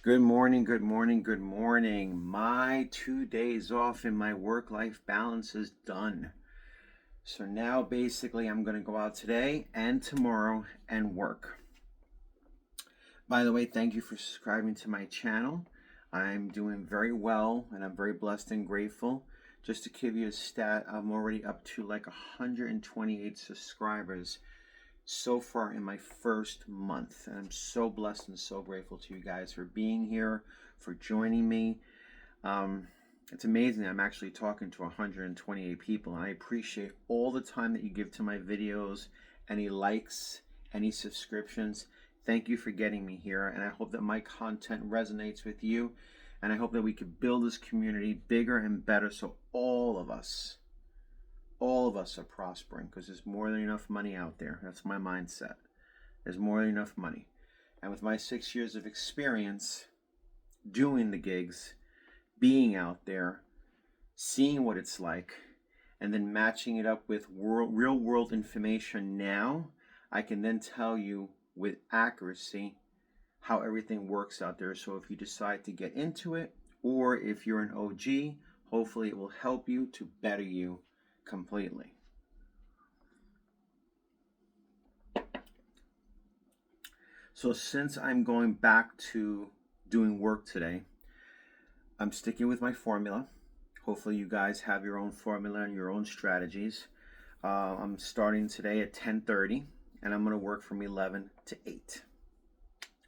Good morning, good morning, good morning. My 2 days off in my work life balance is done. So now basically I'm going to go out today and tomorrow and work. By the way, thank you for subscribing to my channel. I'm doing very well and I'm very blessed and grateful. Just to give you a stat, I'm already up to like 128 subscribers so far in my first month. And I'm so blessed and so grateful to you guys for being here, for joining me. Um, it's amazing. I'm actually talking to 128 people, and I appreciate all the time that you give to my videos, any likes, any subscriptions. Thank you for getting me here, and I hope that my content resonates with you, and I hope that we can build this community bigger and better so all of us are prospering because there's more than enough money out there. That's my mindset. There's more than enough money. And with my 6 years of experience doing the gigs, being out there, seeing what it's like, and then matching it up with real world information now, I can then tell you with accuracy how everything works out there. So if you decide to get into it, or if you're an OG, hopefully it will help you to better you completely. So since I'm going back to doing work today, I'm sticking with my formula. Hopefully you guys have your own formula and your own strategies. I'm starting today at 10:30 and I'm going to work from 11 to 8.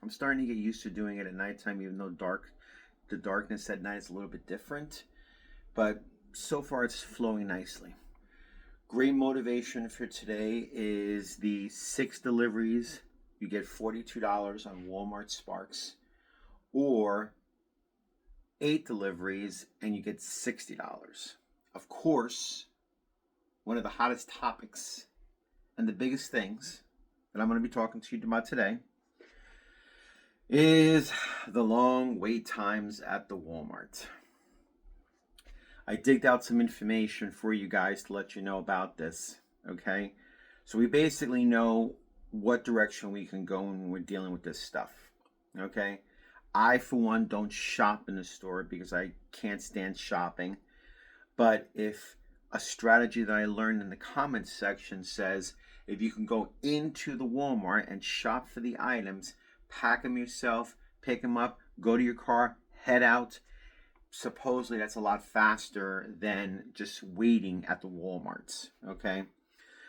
I'm starting to get used to doing it at nighttime, even though the darkness at night is a little bit different. But so far it's flowing nicely. Great motivation for today is the 6 deliveries. You get $42 on Walmart Sparks, or 8 deliveries and you get $60. Of course, one of the hottest topics and the biggest things that I'm going to be talking to you about today is the long wait times at the Walmart. I digged out some information for you guys to let you know about this, okay? So we basically know what direction we can go when we're dealing with this stuff, okay? I, for one, don't shop in the store because I can't stand shopping. But if a strategy that I learned in the comments section says if you can go into the Walmart and shop for the items, pack them yourself, pick them up, go to your car, head out, supposedly that's a lot faster than just waiting at the Walmarts, okay?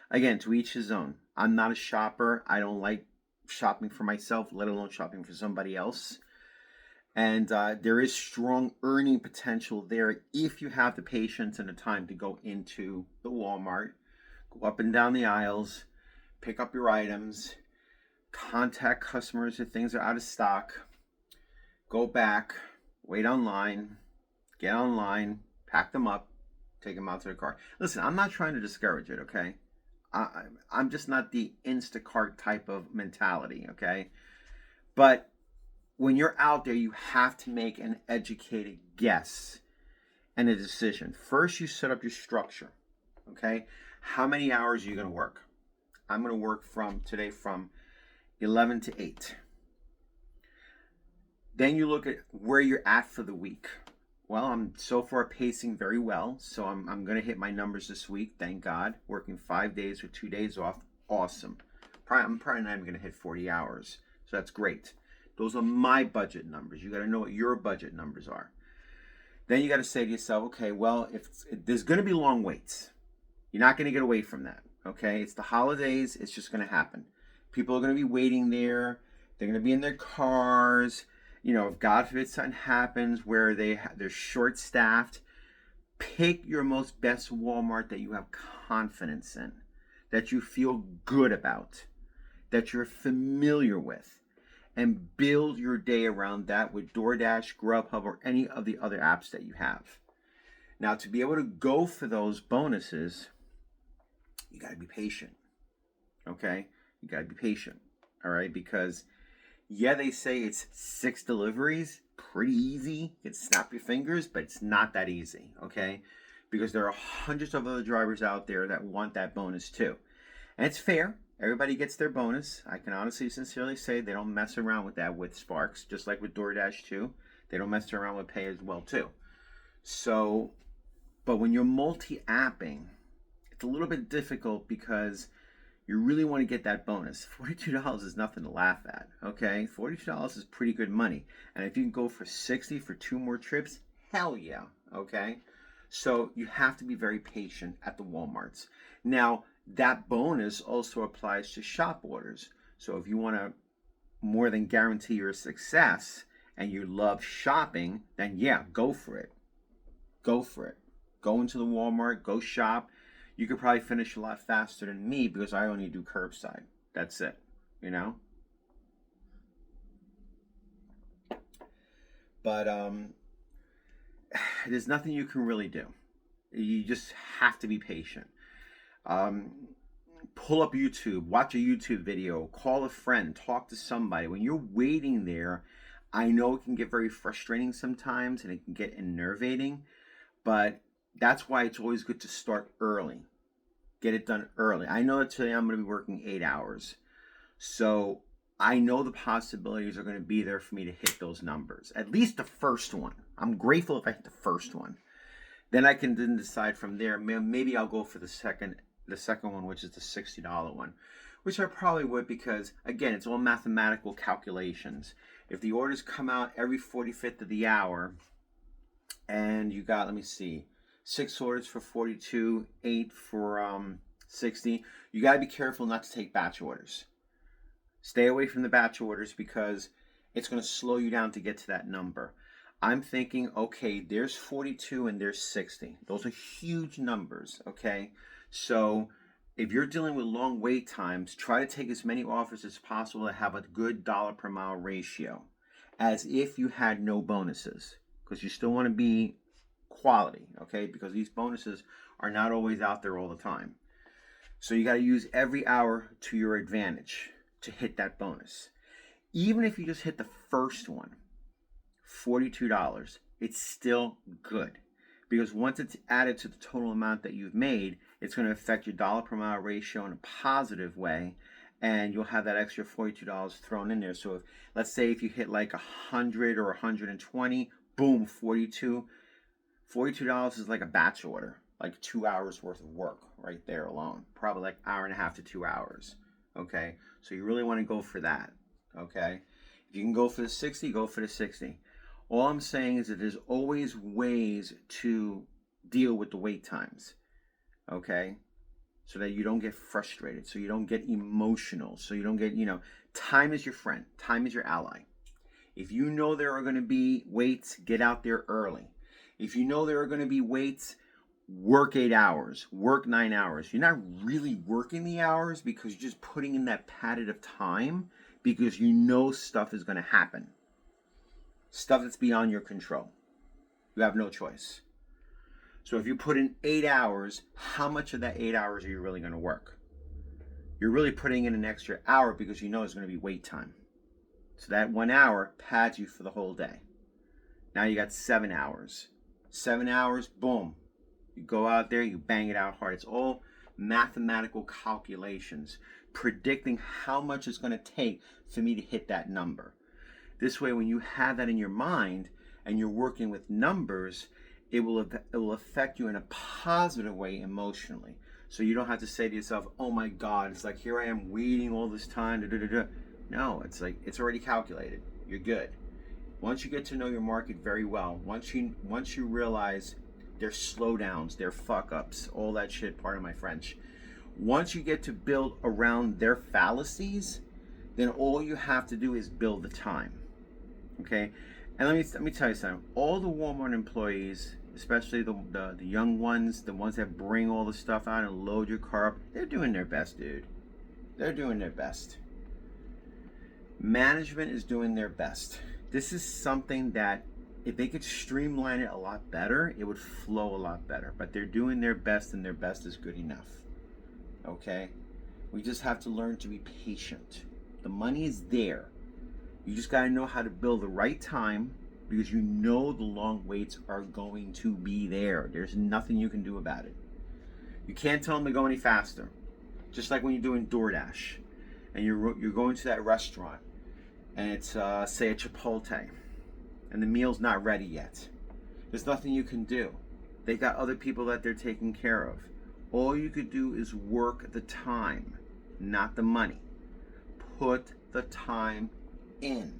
Again, to each his own. I'm not a shopper. I don't like shopping for myself, let alone shopping for somebody else. And there is strong earning potential there if you have the patience and the time to go into the Walmart, go up and down the aisles, pick up your items, contact customers if things are out of stock, go back, wait online, get online, pack them up, take them out to the car. Listen, I'm not trying to discourage it, okay? I'm just not the Instacart type of mentality, okay? But when you're out there, you have to make an educated guess and a decision. First, you set up your structure, okay? How many hours are you going to work? I'm going to work from 11 to 8. Then you look at where you're at for the week. Well, I'm so far pacing very well, so I'm going to hit my numbers this week, thank God. Working 5 days with 2 days off, awesome. I'm probably not even going to hit 40 hours, so that's great. Those are my budget numbers. You got to know what your budget numbers are. Then you got to say to yourself, okay, well, if there's going to be long waits, you're not going to get away from that, okay? It's the holidays. It's just going to happen. People are going to be waiting there. They're going to be in their cars. You know, if God forbid something happens where they're short-staffed, pick your most best Walmart that you have confidence in, that you feel good about, that you're familiar with, and build your day around that with DoorDash, Grubhub, or any of the other apps that you have. Now, to be able to go for those bonuses, you got to be patient, okay? You got to be patient, all right? Because yeah, they say it's 6 deliveries, pretty easy. You can snap your fingers, but it's not that easy, okay? Because there are hundreds of other drivers out there that want that bonus too. And it's fair. Everybody gets their bonus. I can honestly, sincerely say they don't mess around with that with Sparks, just like with DoorDash too. They don't mess around with Pay as well too. So, but when you're multi-apping, it's a little bit difficult because you really want to get that bonus. $42 is nothing to laugh at, okay? $42 is pretty good money. And if you can go for 60 for 2 more trips, hell yeah, okay? So you have to be very patient at the Walmarts. Now, that bonus also applies to shop orders. So if you want to more than guarantee your success and you love shopping, then yeah, go for it. Go for it. Go into the Walmart, go shop. You could probably finish a lot faster than me because I only do curbside. That's it, you know? But there's nothing you can really do. You just have to be patient. Pull up YouTube, watch a YouTube video, call a friend, talk to somebody. When you're waiting there, I know it can get very frustrating sometimes and it can get enervating, but that's why it's always good to start early. Get it done early. I know that today I'm going to be working 8 hours. So I know the possibilities are going to be there for me to hit those numbers. At least the first one. I'm grateful if I hit the first one. Then I can then decide from there. Maybe I'll go for the second one, which is the $60 one, which I probably would because, again, it's all mathematical calculations. If the orders come out every 45th of the hour and you got, let me see, 6 orders for 42, 8 for 60, you got to be careful not to take batch orders. Stay away from the batch orders because it's going to slow you down to get to that number. I'm thinking, okay, there's 42 and there's 60. Those are huge numbers, okay? So if you're dealing with long wait times, try to take as many offers as possible that have a good dollar per mile ratio, as if you had no bonuses, because you still want to be quality, okay? Because these bonuses are not always out there all the time. So you got to use every hour to your advantage to hit that bonus. Even if you just hit the first one, $42, it's still good. Because once it's added to the total amount that you've made, it's going to affect your dollar per mile ratio in a positive way, and you'll have that extra $42 thrown in there. So if, let's say if you hit like 100 or 120, boom, 42. $42 is like a batch order, like 2 hours worth of work right there alone. Probably like an hour and a half to 2 hours. Okay, so you really want to go for that. Okay, if you can go for the 60, go for the 60. All I'm saying is that there's always ways to deal with the wait times, okay? So that you don't get frustrated, so you don't get emotional, so you don't get, time is your friend, time is your ally. If you know there are going to be waits, get out there early. If you know there are going to be waits, work 8 hours, work 9 hours. You're not really working the hours because you're just putting in that padded of time because you know stuff is going to happen. Stuff that's beyond your control. You have no choice. So if you put in 8 hours, how much of that 8 hours are you really going to work? You're really putting in an extra hour because you know there's going to be wait time. So that 1 hour pads you for the whole day. Now you got 7 hours. 7 hours, boom. You go out there, you bang it out hard. It's all mathematical calculations, predicting how much it's going to take for me to hit that number. This way, when you have that in your mind and you're working with numbers, it will affect you in a positive way emotionally. So you don't have to say to yourself, oh my God, it's like here I am waiting all this time. No, it's like it's already calculated. You're good. Once you get to know your market very well, once you realize their slowdowns, their fuck ups, all that shit, pardon my French. Once you get to build around their fallacies, then all you have to do is build the time. Okay, and let me tell you something. All the Walmart employees, especially the young ones, the ones that bring all the stuff out and load your car up, they're doing their best, dude. They're doing their best. Management is doing their best. This is something that if they could streamline it a lot better, it would flow a lot better. But they're doing their best, and their best is good enough. Okay, we just have to learn to be patient. The money is there. You just got to know how to build the right time because you know the long waits are going to be there. There's nothing you can do about it. You can't tell them to go any faster. Just like when you're doing DoorDash and you're going to that restaurant and it's say a Chipotle and the meal's not ready yet. There's nothing you can do. They got other people that they're taking care of. All you could do is work the time, not the money. Put the time in.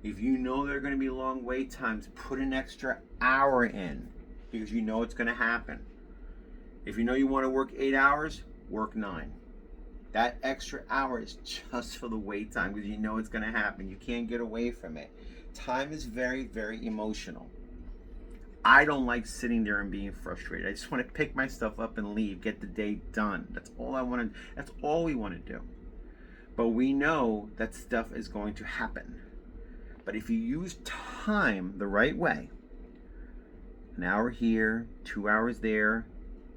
If you know there are going to be long wait times, put an extra hour in because you know it's going to happen. If you know you want to work 8 hours, work 9. That extra hour is just for the wait time because you know it's going to happen. You can't get away from it. Time is very, very emotional. I don't like sitting there and being frustrated. I just want to pick my stuff up and leave, get the day done. That's all I want to. That's all we want to do. But we know that stuff is going to happen. But if you use time the right way, an hour here, 2 hours there,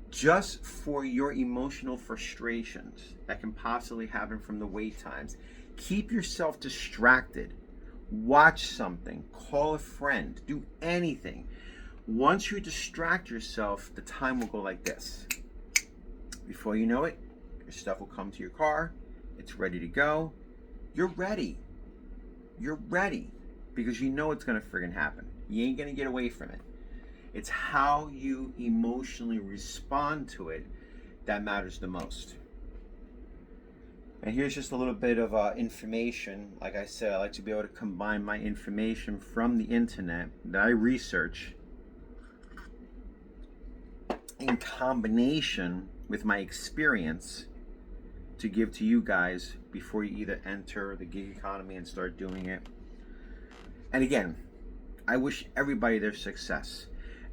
just for your emotional frustrations that can possibly happen from the wait times, keep yourself distracted. Watch something, call a friend, do anything. Once you distract yourself, the time will go like this. Before you know it, your stuff will come to your car. It's ready to go. You're ready. You're ready because you know it's going to friggin' happen. You ain't going to get away from it. It's how you emotionally respond to it that matters the most. And here's just a little bit of information. Like I said, I like to be able to combine my information from the internet that I research in combination with my experience to give to you guys before you either enter the gig economy and start doing it. And again, I wish everybody their success.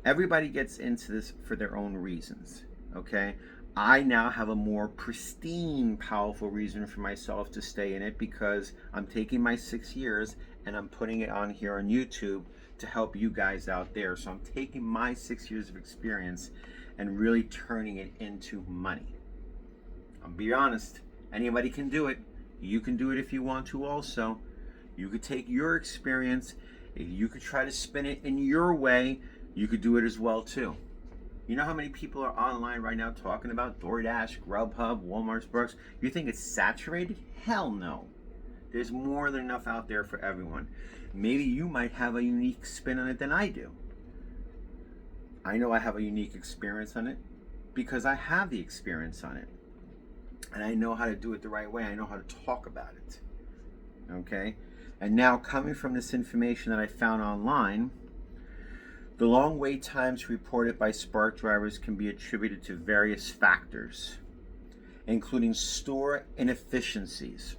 Everybody gets into this for their own reasons, okay? I now have a more pristine, powerful reason for myself to stay in it because I'm taking my 6 years and I'm putting it on here on YouTube to help you guys out there. So I'm taking my 6 years of experience and really turning it into money. I'll be honest, anybody can do it. You can do it if you want to also. You could take your experience, if you could try to spin it in your way, you could do it as well too. You know how many people are online right now talking about DoorDash, Grubhub, Walmart, Sparks? You think it's saturated? Hell no. There's more than enough out there for everyone. Maybe you might have a unique spin on it than I do. I know I have a unique experience on it because I have the experience on it. And I know how to do it the right way. I know how to talk about it. Okay? And now coming from this information that I found online, the long wait times reported by Spark drivers can be attributed to various factors, including store inefficiencies.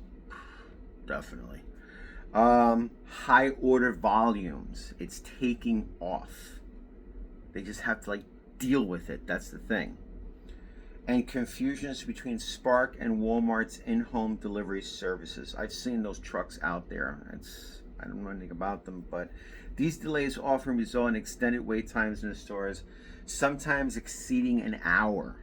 Definitely. High order volumes. It's taking off. They just have to deal with it. That's the thing. And confusions between Spark and Walmart's in-home delivery services. I've seen those trucks out there. I don't know anything about them, but these delays often result in extended wait times in the stores, sometimes exceeding an hour.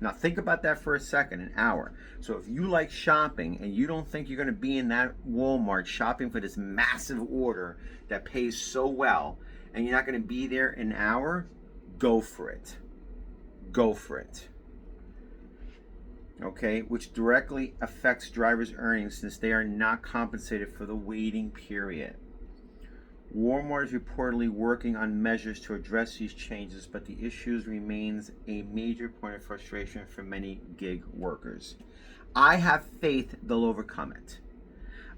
Now think about that for a second, an hour. So if you like shopping and you don't think you're going to be in that Walmart shopping for this massive order that pays so well, and you're not going to be there in an hour, go for it. Go for it. Okay, which directly affects drivers' earnings since they are not compensated for the waiting period. Walmart is reportedly working on measures to address these changes, but the issue remains a major point of frustration for many gig workers. I have faith they'll overcome it.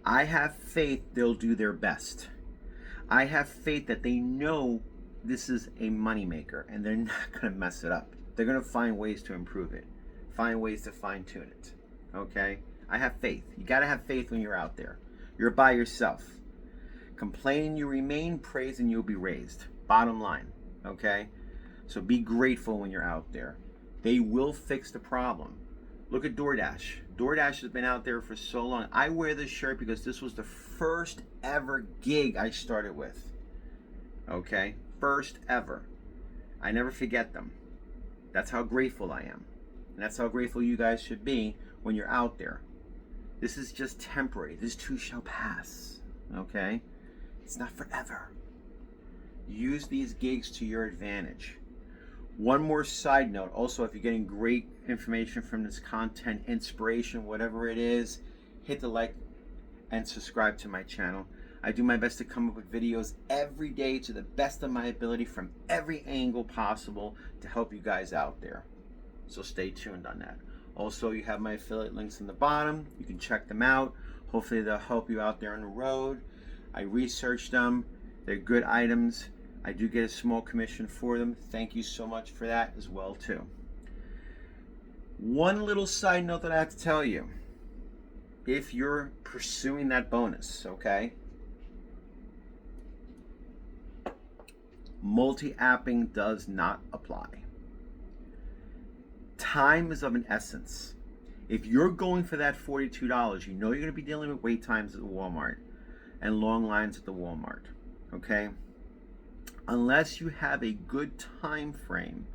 I have faith they'll do their best. I have faith that they know this is a moneymaker and they're not going to mess it up. They're going to find ways to improve it, find ways to fine-tune it. Okay? I have faith. You got to have faith when you're out there. You're by yourself. Complain you remain, praise and you'll be raised. Bottom line. Okay? So be grateful when you're out there. They will fix the problem. Look at DoorDash. DoorDash has been out there for so long. I wear this shirt because this was the first ever gig I started with. Okay? First ever. I never forget them. That's how grateful I am. And that's how grateful you guys should be when you're out there. This is just temporary. This too shall pass. Okay? It's not forever. Use these gigs to your advantage. One more side note. Also, if you're getting great information from this content, inspiration, whatever it is, hit the like and subscribe to my channel. I do my best to come up with videos every day to the best of my ability from every angle possible to help you guys out there. So stay tuned on that. Also, you have my affiliate links in the bottom. You can check them out. Hopefully they'll help you out there on the road. I researched them. They're good items. I do get a small commission for them. Thank you so much for that as well too. One little side note that I have to tell you. If you're pursuing that bonus, okay? Multi-apping does not apply. Time is of an essence. If you're going for that $42, you know you're going to be dealing with wait times at the Walmart and long lines at the Walmart, okay? Unless you have a good time frame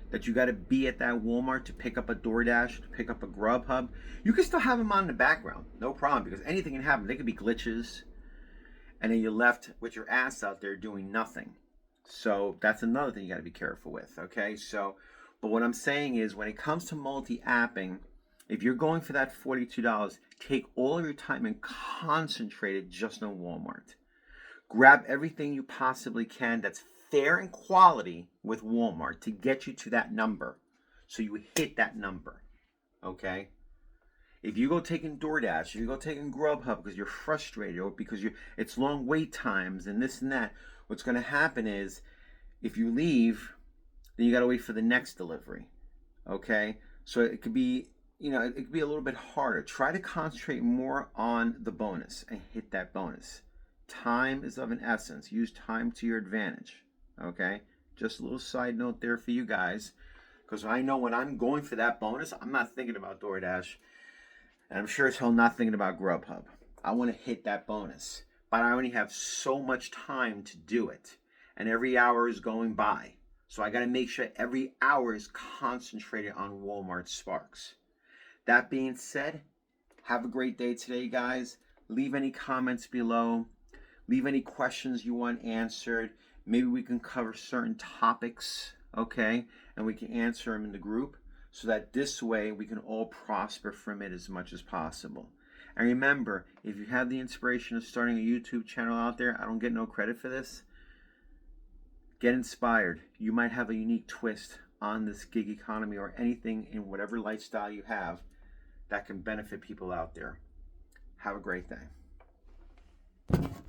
that you got to be at that Walmart to pick up a DoorDash, to pick up a Grubhub, you can still have them on in the background, no problem, because anything can happen. They could be glitches, and then you're left with your ass out there doing nothing. So that's another thing you got to be careful with, okay? So, but what I'm saying is, when it comes to multi-apping, if you're going for that $42, take all of your time and concentrate it just on Walmart. Grab everything you possibly can that's fair and quality with Walmart to get you to that number, so you hit that number, okay? If you go taking DoorDash, if you go taking Grubhub because you're frustrated or because it's long wait times and this and that, what's going to happen is if you leave, then you got to wait for the next delivery, okay? So it could be, it could be a little bit harder. Try to concentrate more on the bonus and hit that bonus. Time is of an essence. Use time to your advantage, okay? Just a little side note there for you guys, because I know when I'm going for that bonus, I'm not thinking about DoorDash, and I'm sure as hell not thinking about Grubhub. I want to hit that bonus, but I only have so much time to do it, and every hour is going by. So I got to make sure every hour is concentrated on Walmart Sparks. That being said, have a great day today, guys. Leave any comments below. Leave any questions you want answered. Maybe we can cover certain topics, okay? And we can answer them in the group so that this way we can all prosper from it as much as possible. And remember, if you have the inspiration of starting a YouTube channel out there, I don't get no credit for this. Get inspired. You might have a unique twist on this gig economy or anything in whatever lifestyle you have that can benefit people out there. Have a great day.